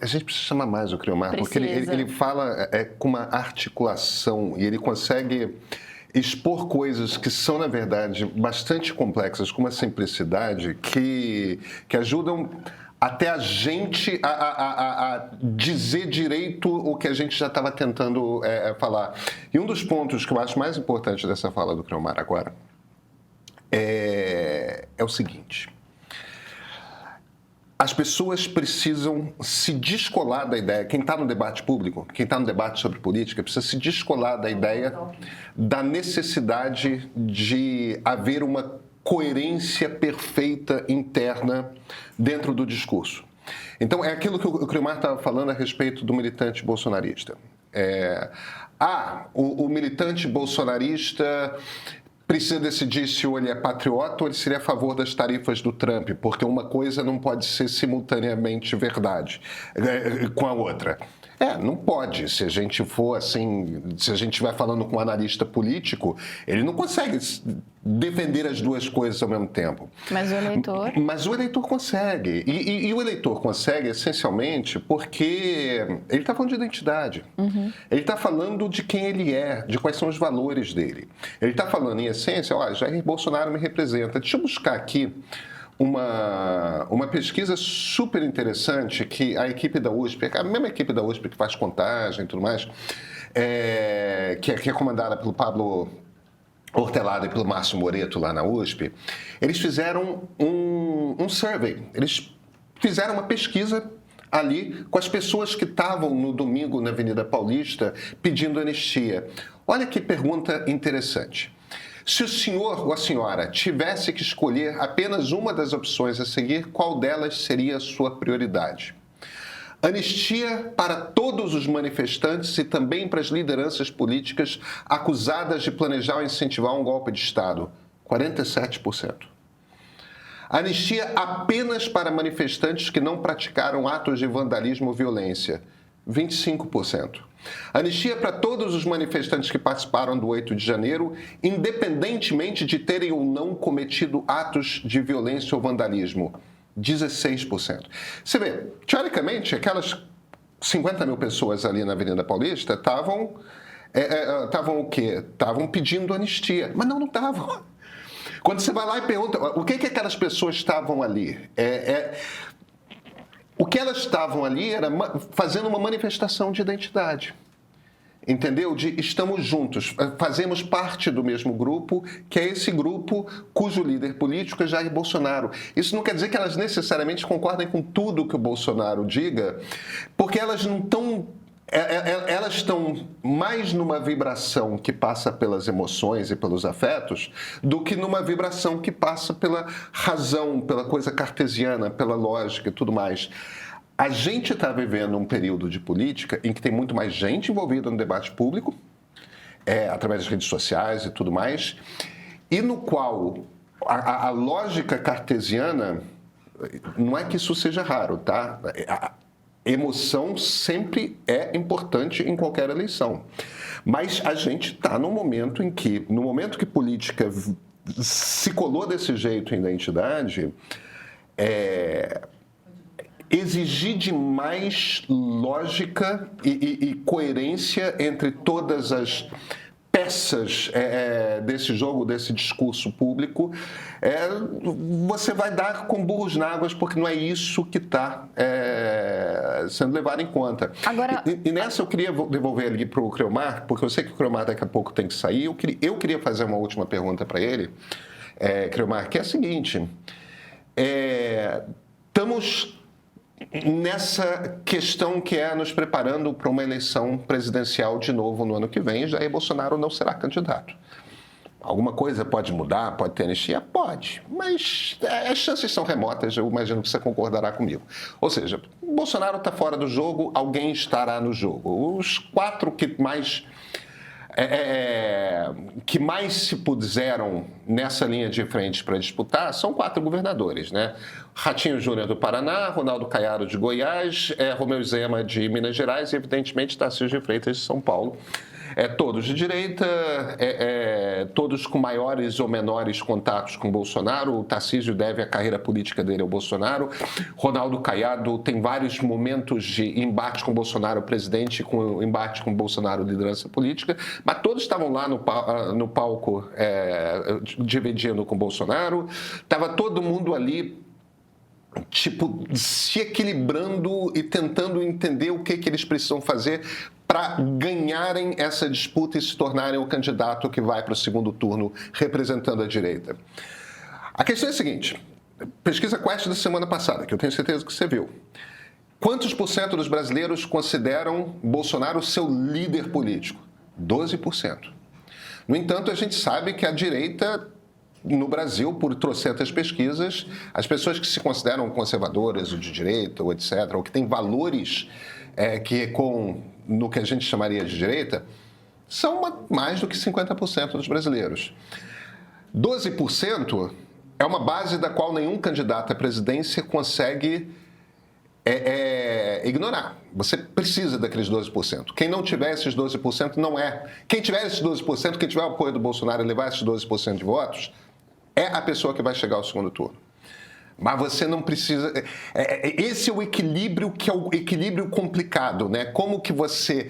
A gente precisa chamar mais o Criomar, porque ele fala com uma articulação e ele consegue expor coisas que são, na verdade, bastante complexas, com uma simplicidade que ajudam até a gente a dizer direito o que a gente já estava tentando falar. E um dos pontos que eu acho mais importante dessa fala do Criomar agora é o seguinte: as pessoas precisam se descolar da ideia, quem está no debate público, quem está no debate sobre política, precisa se descolar da ideia da necessidade de haver uma coerência perfeita interna dentro do discurso. Então, é aquilo que o Criomar estava falando a respeito do militante bolsonarista. O militante bolsonarista precisa decidir se ele é patriota ou ele seria a favor das tarifas do Trump, porque uma coisa não pode ser simultaneamente verdade com a outra. Não pode. Se a gente for assim, se a gente estiver falando com um analista político, ele não consegue defender as duas coisas ao mesmo tempo. Mas o eleitor... Mas o eleitor consegue. E o eleitor consegue essencialmente porque ele está falando de identidade. Uhum. Ele está falando de quem ele é, de quais são os valores dele. Ele está falando, em essência, Jair Bolsonaro me representa. Deixa eu buscar aqui uma pesquisa super interessante que a equipe da USP, a mesma equipe da USP que faz contagem e tudo mais, que é comandada pelo Pablo Hortelada e pelo Márcio Moreto lá na USP, eles fizeram um survey, eles fizeram uma pesquisa ali com as pessoas que estavam no domingo na Avenida Paulista pedindo anistia. Olha que pergunta interessante. Se o senhor ou a senhora tivesse que escolher apenas uma das opções a seguir, qual delas seria a sua prioridade? Anistia para todos os manifestantes e também para as lideranças políticas acusadas de planejar ou incentivar um golpe de Estado, 47%. Anistia apenas para manifestantes que não praticaram atos de vandalismo ou violência, 25%. Anistia para todos os manifestantes que participaram do 8 de janeiro, independentemente de terem ou não cometido atos de violência ou vandalismo, 16%. Você vê, teoricamente, aquelas 50 mil pessoas ali na Avenida Paulista estavam o quê? Estavam pedindo anistia, mas não estavam. Quando você vai lá e pergunta o que aquelas pessoas estavam ali, o que elas estavam ali era fazendo uma manifestação de identidade. Entendeu? De estamos juntos, fazemos parte do mesmo grupo, que é esse grupo cujo líder político é Jair Bolsonaro. Isso não quer dizer que elas necessariamente concordem com tudo que o Bolsonaro diga, porque elas não estão... Elas estão mais numa vibração que passa pelas emoções e pelos afetos do que numa vibração que passa pela razão, pela coisa cartesiana, pela lógica e tudo mais. A gente está vivendo um período de política em que tem muito mais gente envolvida no debate público, através das redes sociais e tudo mais, e no qual a lógica cartesiana, não é que isso seja raro, tá? Emoção sempre é importante em qualquer eleição. Mas a gente está no momento que política se colou desse jeito em identidade, exigir de mais lógica e coerência entre todas as peças desse jogo, desse discurso público, você vai dar com burros na águas, porque não é isso que está sendo levado em conta. Agora... E nessa eu queria devolver ali para o Criomar, porque eu sei que o Criomar daqui a pouco tem que sair. Eu queria fazer uma última pergunta para ele, Criomar, que é a seguinte: estamos nessa questão que é nos preparando para uma eleição presidencial de novo no ano que vem. Jair Bolsonaro não será candidato. Alguma coisa pode mudar, pode ter anistia? Pode, mas as chances são remotas, eu imagino que você concordará comigo. Ou seja, Bolsonaro está fora do jogo, alguém estará no jogo. Os quatro que mais se puseram nessa linha de frente para disputar são 4 governadores, né? Ratinho Júnior do Paraná, Ronaldo Caiado de Goiás, Romeu Zema de Minas Gerais e, evidentemente, Tarcísio de Freitas de São Paulo. Todos de direita, todos com maiores ou menores contatos com Bolsonaro. O Tarcísio deve a carreira política dele ao Bolsonaro. Ronaldo Caiado tem vários momentos de embate com Bolsonaro, presidente, com embate com Bolsonaro, liderança política, mas todos estavam lá no palco dividindo com Bolsonaro. Estava todo mundo ali, tipo, se equilibrando e tentando entender o que eles precisam fazer para ganharem essa disputa e se tornarem o candidato que vai para o segundo turno representando a direita. A questão é a seguinte: pesquisa Quest da semana passada, que eu tenho certeza que você viu. Quantos por cento dos brasileiros consideram Bolsonaro seu líder político? 12%. No entanto, a gente sabe que a direita no Brasil, por trocentas pesquisas, as pessoas que se consideram conservadoras ou de direita ou etc., ou que têm valores no que a gente chamaria de direita, são mais do que 50% dos brasileiros. 12% é uma base da qual nenhum candidato à presidência consegue ignorar. Você precisa daqueles 12%. Quem não tiver esses 12% não é. Quem tiver esses 12%, quem tiver o apoio do Bolsonaro e levar esses 12% de votos, é a pessoa que vai chegar ao segundo turno. Mas você não precisa... Esse é o equilíbrio que é o equilíbrio complicado, né? Como que você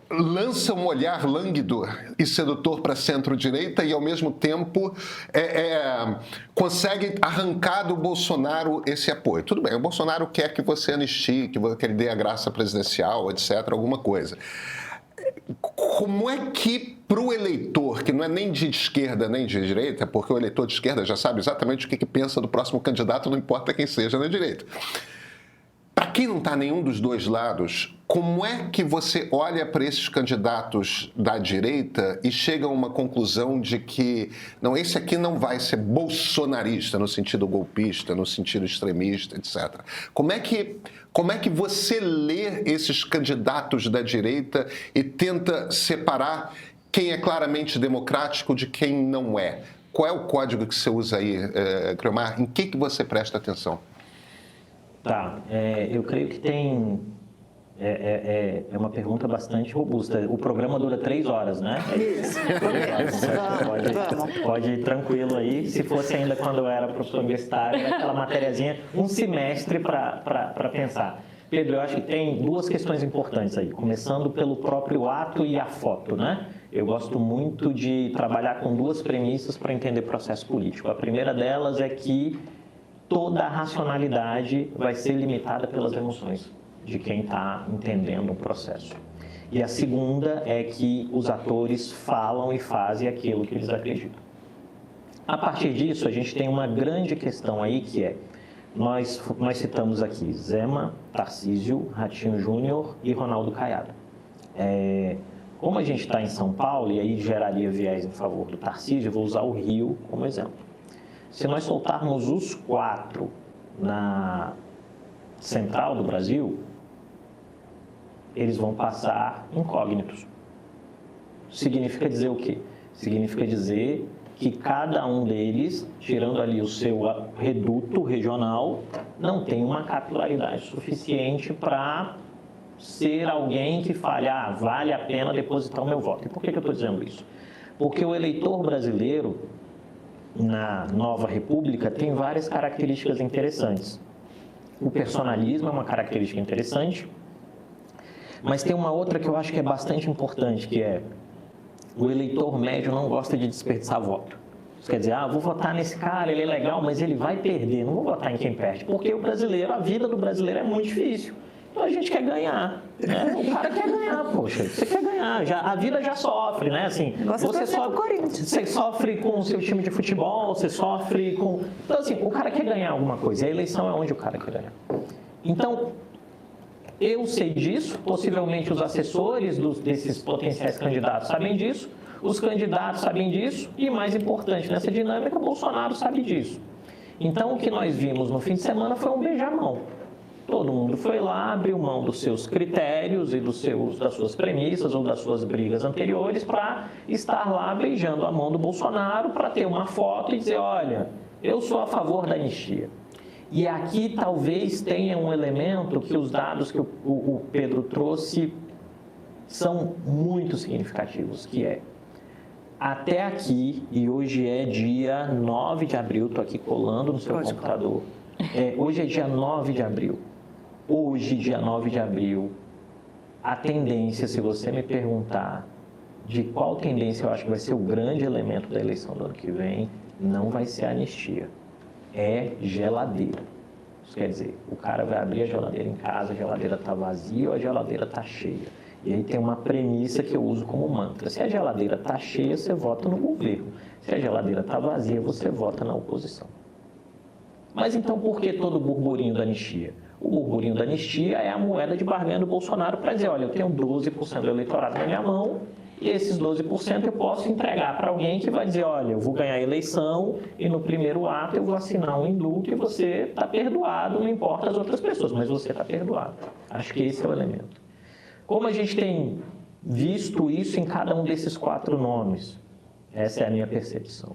lança um olhar lânguido e sedutor para a centro-direita e, ao mesmo tempo, consegue arrancar do Bolsonaro esse apoio. Tudo bem, o Bolsonaro quer que você anistie, que ele dê a graça presidencial, etc., alguma coisa. Como é que, para o eleitor, que não é nem de esquerda nem de direita, porque o eleitor de esquerda já sabe exatamente o que pensa do próximo candidato, não importa quem seja na direita. Para quem não está nenhum dos dois lados, como é que você olha para esses candidatos da direita e chega a uma conclusão de que, não, esse aqui não vai ser bolsonarista, no sentido golpista, no sentido extremista, etc. Como é que você lê esses candidatos da direita e tenta separar quem é claramente democrático de quem não é? Qual é o código que você usa aí, Cleomar? Em que você presta atenção? Tá, eu creio que tem... É uma pergunta bastante robusta. O programa dura 3 horas, né? Isso. Pode ir tranquilo aí. Se fosse ainda quando eu era professor universitário, aquela matériazinha, um semestre para pensar. Pedro, eu acho que tem duas questões importantes aí, começando pelo próprio ato e a foto, né? Eu gosto muito de trabalhar com duas premissas para entender processo político. A primeira delas é que toda a racionalidade vai ser limitada pelas emoções de quem está entendendo o processo. E a segunda é que os atores falam e fazem aquilo que eles acreditam. A partir disso, a gente tem uma grande questão aí que é, nós citamos aqui Zema, Tarcísio, Ratinho Júnior e Ronaldo Caiado. Como a gente está em São Paulo, e aí geraria viés em favor do Tarcísio, eu vou usar o Rio como exemplo. Se nós soltarmos os 4 na central do Brasil, eles vão passar incógnitos. Significa dizer o quê? Significa dizer que cada um deles, tirando ali o seu reduto regional, não tem uma capilaridade suficiente para ser alguém que fale, vale a pena depositar o meu voto. E por que eu estou dizendo isso? Porque o eleitor brasileiro, na nova república, tem várias características interessantes. O personalismo é uma característica interessante, mas tem uma outra que eu acho que é bastante importante, que é o eleitor médio não gosta de desperdiçar voto. Isso quer dizer, vou votar nesse cara, ele é legal, mas ele vai perder, não vou votar em quem perde, porque o brasileiro, a vida do brasileiro é muito difícil. Então a gente quer ganhar, né? O cara quer ganhar, poxa, você quer ganhar, a vida já sofre, né? Assim, você sofre com o seu time de futebol, você sofre com... Então assim, o cara quer ganhar alguma coisa, a eleição é onde o cara quer ganhar. Então, eu sei disso, possivelmente os assessores desses potenciais candidatos sabem disso, os candidatos sabem disso e, mais importante nessa dinâmica, Bolsonaro sabe disso. Então, o que nós vimos no fim de semana foi um beijamão. Todo mundo foi lá, abriu mão dos seus critérios e das suas premissas ou das suas brigas anteriores para estar lá beijando a mão do Bolsonaro para ter uma foto e dizer, olha, eu sou a favor da anistia. E aqui talvez tenha um elemento que os dados que o Pedro trouxe são muito significativos, que é, até aqui, e hoje é dia 9 de abril, estou aqui colando no seu computador, hoje é dia 9 de abril. Hoje, dia 9 de abril, a tendência, se você me perguntar de qual tendência eu acho que vai ser o grande elemento da eleição do ano que vem, não vai ser a anistia, é geladeira. Isso quer dizer, o cara vai abrir a geladeira em casa, a geladeira está vazia ou a geladeira está cheia. E aí tem uma premissa que eu uso como mantra. Se a geladeira está cheia, você vota no governo. Se a geladeira está vazia, você vota na oposição. Mas então por que todo o burburinho da anistia? O burburinho da anistia é a moeda de barganha do Bolsonaro para dizer, olha, eu tenho 12% do eleitorado na minha mão e esses 12% eu posso entregar para alguém que vai dizer, olha, eu vou ganhar a eleição e no primeiro ato eu vou assinar um indulto e você está perdoado, não importa as outras pessoas, mas você está perdoado. Acho que esse é o elemento. Como a gente tem visto isso em cada um desses 4 nomes? Essa é a minha percepção.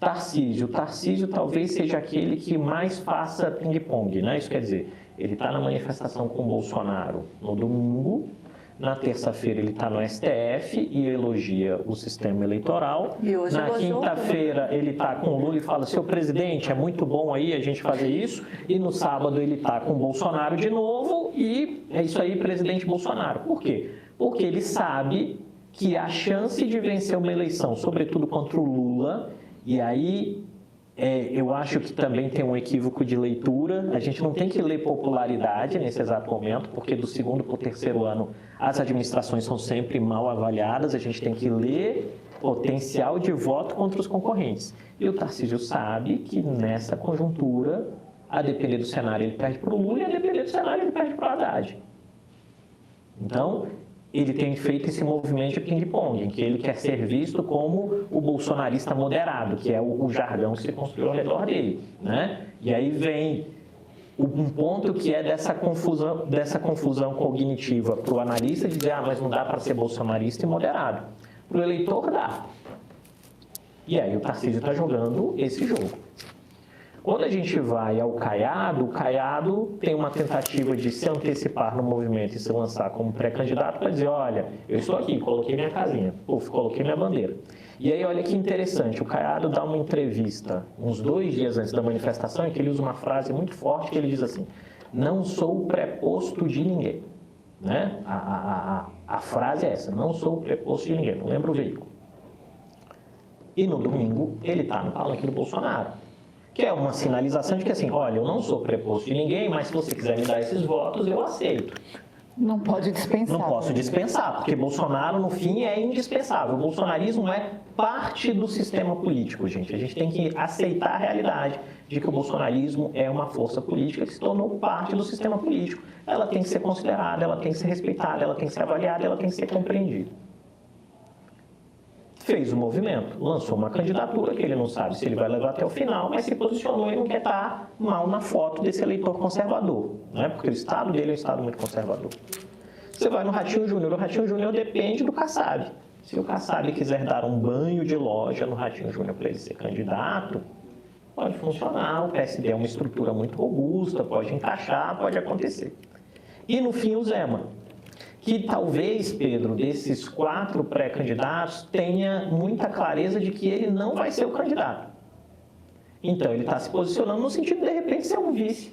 Tarcísio talvez seja aquele que mais faça ping-pong, né? Isso quer dizer, ele está na manifestação com o Bolsonaro no domingo, na terça-feira ele está no STF e elogia o sistema eleitoral. Na quinta-feira ele está com o Lula e fala, seu presidente, é muito bom aí a gente fazer isso. E no sábado ele está com o Bolsonaro de novo e é isso aí, presidente Bolsonaro. Por quê? Porque ele sabe que a chance de vencer uma eleição, sobretudo contra o Lula, e aí eu acho que também tem um equívoco de leitura. A gente não tem que ler popularidade nesse exato momento, porque do segundo para o terceiro ano as administrações são sempre mal avaliadas. A gente tem que ler potencial de voto contra os concorrentes. E o Tarcísio sabe que nessa conjuntura, a depender do cenário, ele perde para o Lula e a depender do cenário, ele perde para o Haddad. Então, ele tem feito esse movimento de ping-pong, em que ele quer ser visto como o bolsonarista moderado, que é o jargão que se construiu ao redor dele, né? E aí vem um ponto que é dessa confusão cognitiva para o analista de dizer, mas não dá para ser bolsonarista e moderado. Para o eleitor, dá. E aí o Tarcísio está jogando esse jogo. Quando a gente vai ao Caiado, o Caiado tem uma tentativa de se antecipar no movimento e se lançar como pré-candidato para dizer, olha, eu estou aqui, coloquei minha casinha, coloquei minha bandeira. E aí, olha que interessante, o Caiado dá uma entrevista uns 2 dias antes da manifestação em que ele usa uma frase muito forte que ele diz assim, não sou o preposto de ninguém. Né? A frase é essa, não sou o preposto de ninguém, não lembro o veículo. E no domingo ele está no palanque do Bolsonaro. Que é uma sinalização de que assim, olha, eu não sou preposto de ninguém, mas se você quiser me dar esses votos, eu aceito. Não pode dispensar. Não posso dispensar, porque Bolsonaro, no fim, é indispensável. O bolsonarismo é parte do sistema político, gente. A gente tem que aceitar a realidade de que o bolsonarismo é uma força política que se tornou parte do sistema político. Ela tem que ser considerada, ela tem que ser respeitada, ela tem que ser avaliada, ela tem que ser compreendida. Fez o movimento, lançou uma candidatura que ele não sabe se ele vai levar até o final, mas se posicionou e não quer estar mal na foto desse eleitor conservador, né? Porque o estado dele é um estado muito conservador. Você vai no Ratinho Júnior, o Ratinho Júnior depende do Kassab. Se o Kassab quiser dar um banho de loja no Ratinho Júnior para ele ser candidato, pode funcionar, o PSD é uma estrutura muito robusta, pode encaixar, pode acontecer. E no fim o Zema, que talvez, Pedro, desses 4 pré-candidatos, tenha muita clareza de que ele não vai ser o candidato. Então, ele está se posicionando no sentido de repente, ser um vice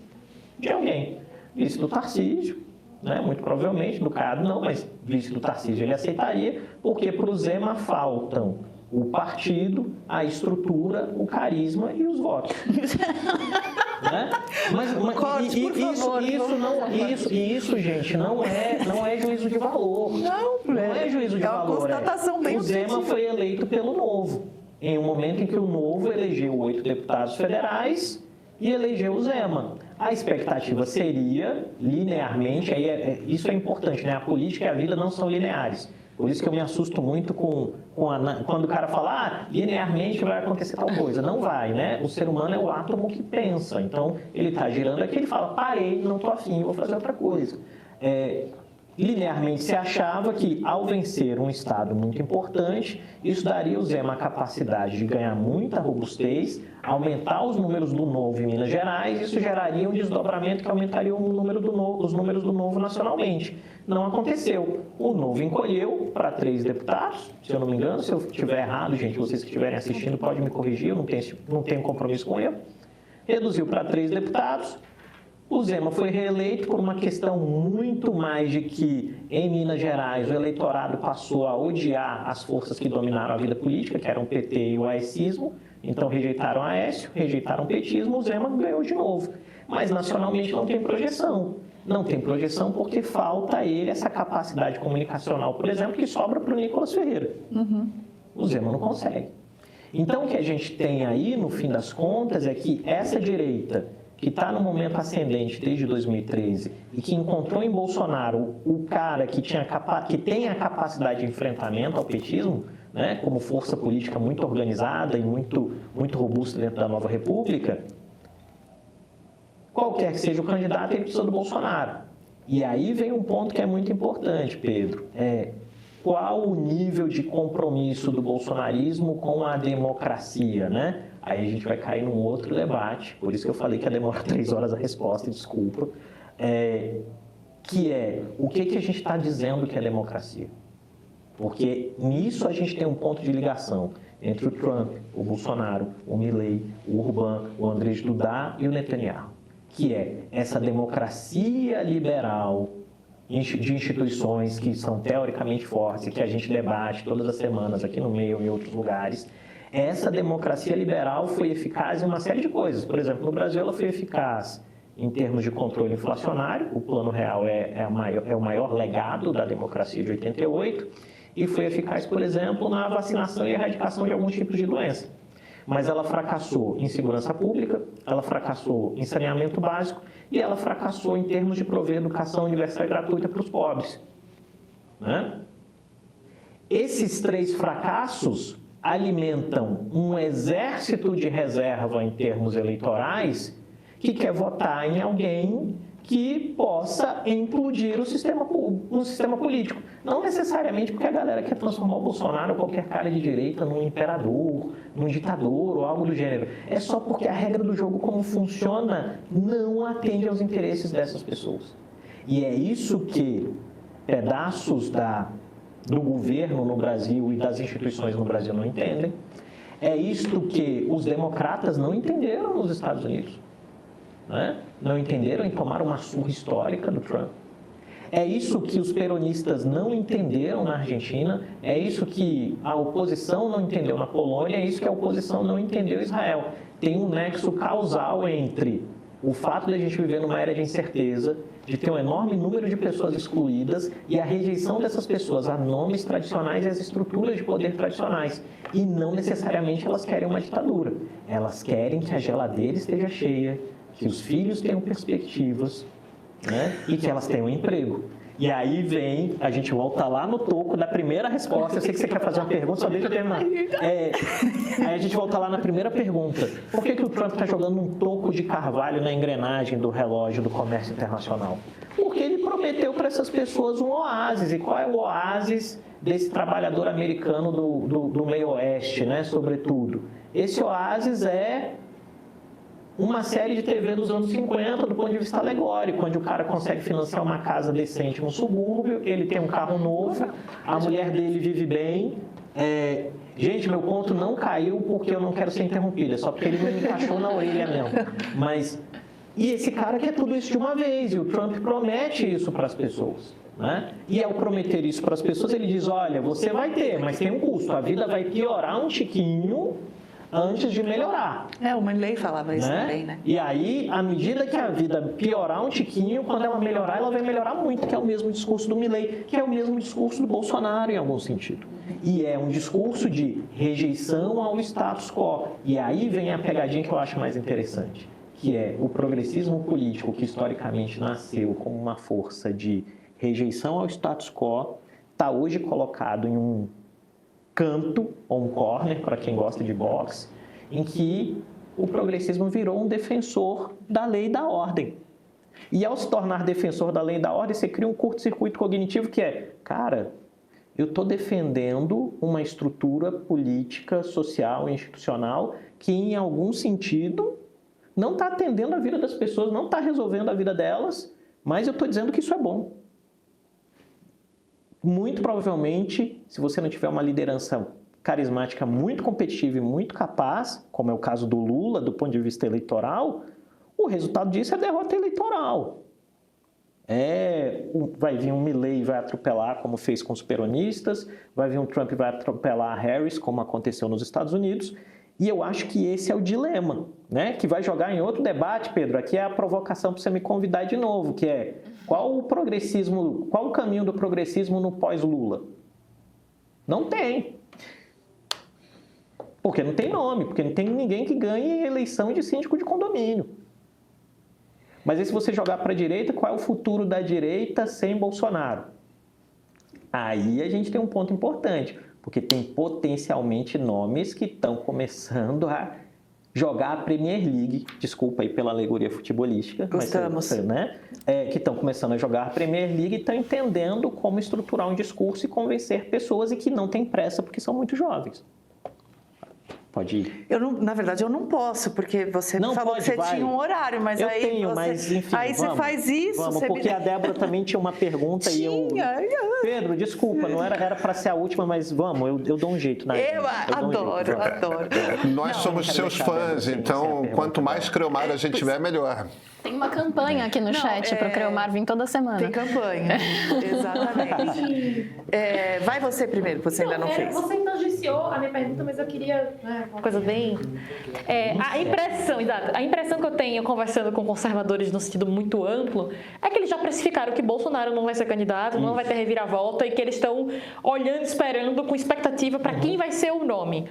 de alguém. Vice do Tarcísio, né? Muito provavelmente, do Caiado não, mas vice do Tarcísio ele aceitaria, porque para o Zema faltam o partido, a estrutura, o carisma e os votos. Né? Isso, gente, não é juízo de valor. Não é juízo de valor. O Zema foi eleito pelo Novo, em um momento em que o Novo elegeu 8 deputados federais e elegeu o Zema. A expectativa seria, linearmente, isso é importante, né? A política e a vida não são lineares. Por isso que eu me assusto muito quando o cara fala, linearmente vai acontecer tal coisa. Não vai, né? O ser humano é o átomo que pensa. Então, ele está girando aqui, ele fala, parei, não estou afim, vou fazer outra coisa. linearmente se achava que, ao vencer um estado muito importante, isso daria ao Zema a capacidade de ganhar muita robustez, aumentar os números do Novo em Minas Gerais, e isso geraria um desdobramento que aumentaria os números do Novo nacionalmente. Não aconteceu. O Novo encolheu para 3 deputados, se eu não me engano. Se eu estiver errado, gente, vocês que estiverem assistindo podem me corrigir, eu não tenho compromisso com ele. Reduziu para 3 deputados. O Zema foi reeleito por uma questão muito mais de que, em Minas Gerais, o eleitorado passou a odiar as forças que dominaram a vida política, que eram o PT e o aécismo. Então, rejeitaram Aécio, rejeitaram o petismo, o Zema ganhou de novo. Mas, nacionalmente, não tem projeção. Não tem projeção porque falta a ele essa capacidade comunicacional, por exemplo, que sobra para o Nicolas Ferreira. O Zema não consegue. Então, o que a gente tem aí, no fim das contas, é que essa direita, que está no momento ascendente desde 2013 e que encontrou em Bolsonaro o cara que tem a capacidade de enfrentamento ao petismo, né, como força política muito organizada e muito robusta dentro da nova república, qualquer que seja o candidato, ele precisa do Bolsonaro. E aí vem um ponto que é muito importante, Pedro. Qual o nível de compromisso do bolsonarismo com a democracia, né? Aí a gente vai cair num outro debate, por isso que eu falei que ia demorar 3 horas a resposta, desculpa, que é o que a gente está dizendo que é democracia. Porque nisso a gente tem um ponto de ligação entre o Trump, o Bolsonaro, o Milei, o Orbán, o Andrzej Duda e o Netanyahu, que é essa democracia liberal de instituições que são teoricamente fortes e que a gente debate todas as semanas aqui no meio e em outros lugares. Essa democracia liberal foi eficaz em uma série de coisas. Por exemplo, no Brasil ela foi eficaz em termos de controle inflacionário, o Plano Real é o maior legado da democracia de 88, e foi eficaz, por exemplo, na vacinação e erradicação de alguns tipos de doença. Mas ela fracassou em segurança pública, ela fracassou em saneamento básico e ela fracassou em termos de prover educação universal e gratuita para os pobres. Né? Esses 3 fracassos alimentam um exército de reserva em termos eleitorais que quer votar em alguém que possa implodir o sistema político. Não necessariamente porque a galera quer transformar o Bolsonaro ou qualquer cara de direita num imperador, num ditador ou algo do gênero. É só porque a regra do jogo, como funciona, não atende aos interesses dessas pessoas. E é isso que pedaços do governo no Brasil e das instituições no Brasil não entendem. É isto que os democratas não entenderam nos Estados Unidos. Né? Não entenderam em tomar uma surra histórica do Trump. É isso que os peronistas não entenderam na Argentina, é isso que a oposição não entendeu na Polônia, é isso que a oposição não entendeu em Israel. Tem um nexo causal entre o fato de a gente viver numa era de incerteza, de ter um enorme número de pessoas excluídas e a rejeição dessas pessoas a nomes tradicionais e às estruturas de poder tradicionais. E não necessariamente elas querem uma ditadura. Elas querem que a geladeira esteja cheia, que os filhos tenham perspectivas, né? E que elas tenham emprego. E aí a gente volta lá no toco da primeira resposta. Eu sei que você quer fazer uma pergunta, só deixa eu terminar. Aí a gente volta lá na primeira pergunta. Por que o Trump está jogando um toco de carvalho na engrenagem do relógio do comércio internacional? Porque ele prometeu para essas pessoas um oásis. E qual é o oásis desse trabalhador americano do meio oeste, né? Sobretudo? Esse oásis é uma série de TV dos anos 50 do ponto de vista alegórico, onde o cara consegue financiar uma casa decente no subúrbio, ele tem um carro novo, a mulher dele vive bem. Gente, meu ponto não caiu porque eu não quero ser interrompido, é só porque ele me encaixou na orelha mesmo. E esse cara quer tudo isso de uma vez, e o Trump promete isso para as pessoas. Né? E ao prometer isso para as pessoas, ele diz, olha, você vai ter, mas tem um custo, a vida vai piorar um tiquinho antes de melhorar. O Milley falava isso também, né? E aí, à medida que a vida piorar um tiquinho, quando ela melhorar, ela vai melhorar muito, que é o mesmo discurso do Milley, que é o mesmo discurso do Bolsonaro, em algum sentido. E é um discurso de rejeição ao status quo. E aí vem a pegadinha que eu acho mais interessante, que é o progressismo político, que historicamente nasceu como uma força de rejeição ao status quo, está hoje colocado em um canto, ou um corner, para quem gosta de boxe, em que o progressismo virou um defensor da lei e da ordem. E ao se tornar defensor da lei e da ordem, você cria um curto-circuito cognitivo que é, cara, eu estou defendendo uma estrutura política, social, institucional que, em algum sentido, não está atendendo a vida das pessoas, não está resolvendo a vida delas, mas eu estou dizendo que isso é bom. Muito provavelmente, se você não tiver uma liderança carismática muito competitiva e muito capaz, como é o caso do Lula, do ponto de vista eleitoral, o resultado disso é derrota eleitoral. Vai vir um Milley e vai atropelar, como fez com os peronistas, vai vir um Trump e vai atropelar a Harris, como aconteceu nos Estados Unidos, e eu acho que esse é o dilema, né? Que vai jogar em outro debate, Pedro. Aqui é a provocação para você me convidar de novo, que é qual o caminho do progressismo no pós-Lula? Não tem. Porque não tem nome, porque não tem ninguém que ganhe eleição de síndico de condomínio. Mas aí se você jogar para a direita, qual é o futuro da direita sem Bolsonaro? Aí a gente tem um ponto importante, porque tem potencialmente nomes que estão começando a jogar a Premier League, desculpa aí pela alegoria futebolística, gostamos, né? Que estão começando a jogar a Premier League e estão entendendo como estruturar um discurso e convencer pessoas e que não tem pressa porque são muito jovens. Pode ir. Na verdade, eu não posso, porque você não falou pode, que você vai. tinha um horário, mas eu aí tenho, você, mas enfim, aí vamos, você faz isso. Vamos, porque a Débora também tinha uma pergunta e eu... Pedro, desculpa, não era para ser a última, mas vamos, eu dou um jeito. Eu adoro. Nós somos seus fãs, então quanto mais Creomar a gente tiver, melhor. Tem uma campanha aqui no chat para o Creomar vir toda semana. Tem campanha, exatamente. Vai você primeiro, você ainda não fez. Você tangenciou a minha pergunta, mas eu queria uma coisa bem... A impressão que eu tenho conversando com conservadores no sentido muito amplo é que eles já precificaram que Bolsonaro não vai ser candidato, não vai ter reviravolta e que eles estão olhando, esperando com expectativa para quem vai ser o nome.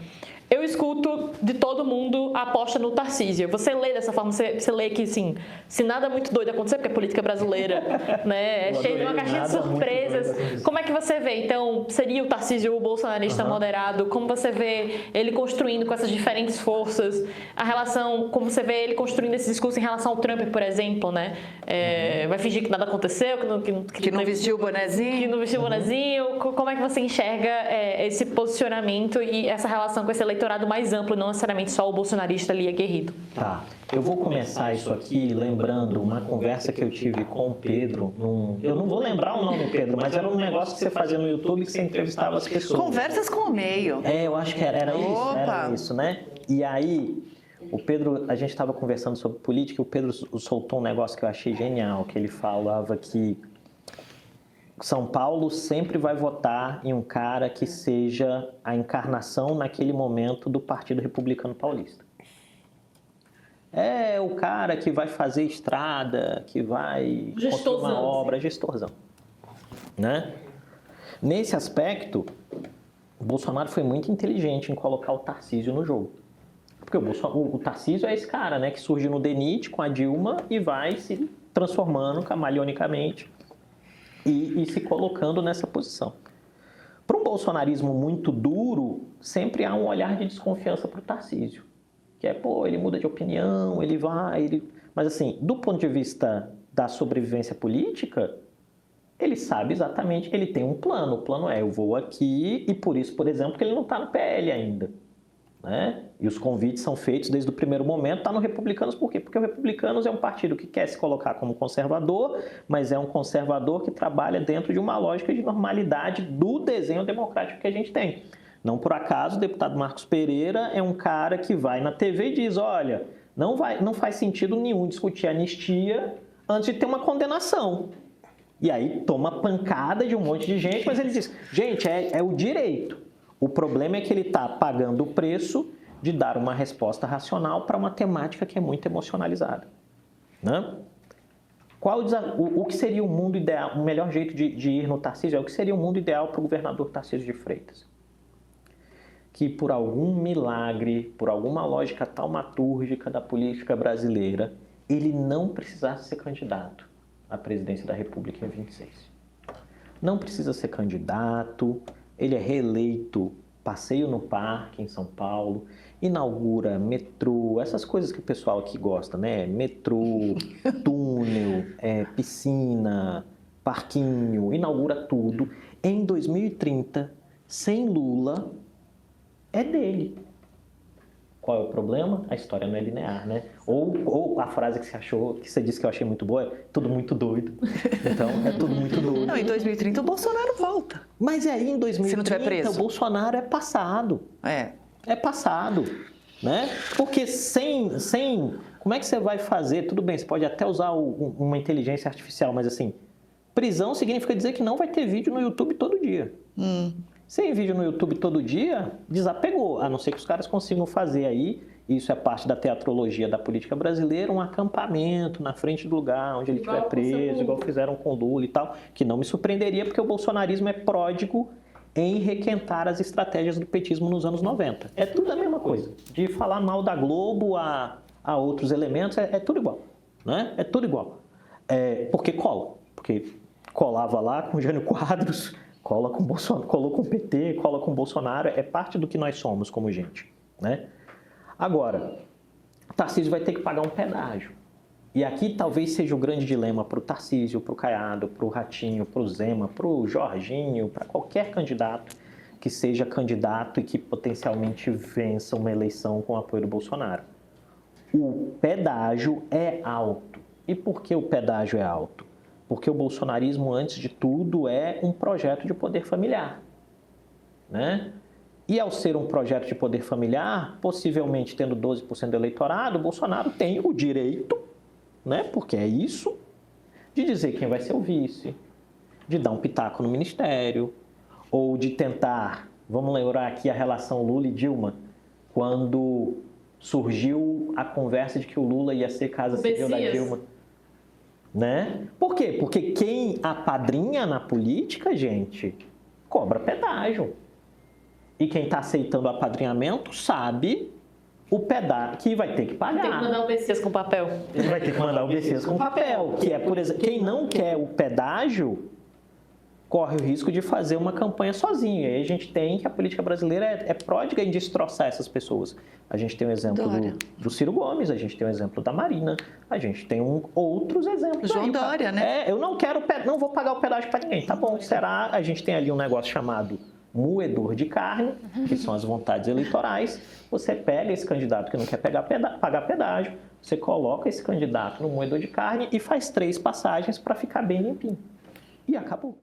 Eu escuto de todo mundo a aposta no Tarcísio. Você lê dessa forma, você lê que, assim, se nada muito doido acontecer, porque a política brasileira, né, é cheia de uma caixinha de surpresas. Como é que você vê? Então, seria o Tarcísio o bolsonarista moderado? Como você vê ele construindo com essas diferentes forças? A relação, como você vê ele construindo esse discurso em relação ao Trump, por exemplo, né? Vai fingir que nada aconteceu, que não vestiu o bonezinho. Que não vestiu o bonezinho. Como é que você enxerga esse posicionamento e essa relação com esse eleitorado mais amplo, não necessariamente só o bolsonarista ali aguerrido? Tá. Eu vou começar isso aqui lembrando uma conversa que eu tive com o Pedro. Eu não vou lembrar o nome, Pedro, mas era um negócio que você fazia no YouTube que você entrevistava as pessoas. Conversas com o meio. Eu acho que era isso, né? E aí, o Pedro, a gente estava conversando sobre política e o Pedro soltou um negócio que eu achei genial, que ele falava que São Paulo sempre vai votar em um cara que seja a encarnação naquele momento do Partido Republicano Paulista. É o cara que vai fazer estrada, que vai construir uma obra, gestorzão. Né? Nesse aspecto, o Bolsonaro foi muito inteligente em colocar o Tarcísio no jogo. Porque o Tarcísio é esse cara, né, que surge no DENIT com a Dilma e vai se transformando camaleonicamente e se colocando nessa posição. Para um bolsonarismo muito duro, sempre há um olhar de desconfiança para o Tarcísio. Que é, ele muda de opinião, ele vai... Mas assim, do ponto de vista da sobrevivência política, ele sabe exatamente, ele tem um plano. O plano é, eu vou aqui e por isso, por exemplo, que ele não está no PL ainda. Né? E os convites são feitos desde o primeiro momento, está no Republicanos por quê? Porque o Republicanos é um partido que quer se colocar como conservador, mas é um conservador que trabalha dentro de uma lógica de normalidade do desenho democrático que a gente tem. Não por acaso, o deputado Marcos Pereira é um cara que vai na TV e diz, olha, não faz sentido nenhum discutir anistia antes de ter uma condenação. E aí toma pancada de um monte de gente, mas ele diz, gente, é o direito. O problema é que ele está pagando o preço de dar uma resposta racional para uma temática que é muito emocionalizada. Né? O que seria o mundo ideal, o melhor jeito de ir no Tarcísio? O que seria o mundo ideal para o governador Tarcísio de Freitas? Que por algum milagre, por alguma lógica taumatúrgica da política brasileira, ele não precisasse ser candidato à presidência da República em 26. Não precisa ser candidato, ele é reeleito passeio no parque em São Paulo, inaugura metrô, essas coisas que o pessoal aqui gosta, né? Metrô, túnel, piscina, parquinho, inaugura tudo. Em 2030, sem Lula, é dele. Qual é o problema? A história não é linear, né? Ou a frase que você disse que eu achei muito boa, é tudo muito doido. Então, é tudo muito doido. Não, em 2030 o Bolsonaro volta. Mas aí, em 2030, Se não tiver preso. o Bolsonaro é passado. É passado, né? Porque sem... Como é que você vai fazer? Tudo bem, você pode até usar uma inteligência artificial, mas assim, prisão significa dizer que não vai ter vídeo no YouTube todo dia. Sem vídeo no YouTube todo dia, desapegou. A não ser que os caras consigam fazer aí, isso é parte da teatrologia da política brasileira, um acampamento na frente do lugar onde ele estiver preso, igual fizeram com Lula e tal, que não me surpreenderia, porque o bolsonarismo é pródigo em requentar as estratégias do petismo nos anos 90. É tudo a mesma coisa. De falar mal da Globo a outros elementos, é tudo igual. Né? É tudo igual. Porque cola. Porque colava lá com Jânio Quadros, cola com Bolsonaro, colou com o PT, cola com o Bolsonaro, é parte do que nós somos como gente. Né? Agora, Tarcísio vai ter que pagar um pedágio. E aqui talvez seja o grande dilema para o Tarcísio, para o Caiado, para o Ratinho, para o Zema, para o Jorginho, para qualquer candidato que seja candidato e que potencialmente vença uma eleição com o apoio do Bolsonaro. O pedágio é alto. E por que o pedágio é alto? Porque o bolsonarismo, antes de tudo, é um projeto de poder familiar. Né? E ao ser um projeto de poder familiar, possivelmente tendo 12% do eleitorado, o Bolsonaro tem o direito, né? Porque é isso, de dizer quem vai ser o vice, de dar um pitaco no ministério, ou de tentar, vamos lembrar aqui a relação Lula e Dilma, quando surgiu a conversa de que o Lula ia ser casa civil da Dilma. Né? Por quê? Porque quem apadrinha na política, gente, cobra pedágio. E quem está aceitando o apadrinhamento sabe o pedágio que vai ter que pagar. Tem que mandar o BCs com papel. Ele vai ter que mandar o BCs com papel. Que é, por exemplo, quem não quer o pedágio corre o risco de fazer uma campanha sozinho. E aí a gente tem que a política brasileira é pródiga em destroçar essas pessoas. A gente tem o exemplo do Ciro Gomes, a gente tem o exemplo da Marina, a gente tem outros exemplos. João Dória, né? Eu não vou pagar o pedágio para ninguém. Tá bom, será? A gente tem ali um negócio chamado moedor de carne, que são as vontades eleitorais. Você pega esse candidato que não quer pagar pedágio, você coloca esse candidato no moedor de carne e faz 3 passagens para ficar bem limpinho. E acabou.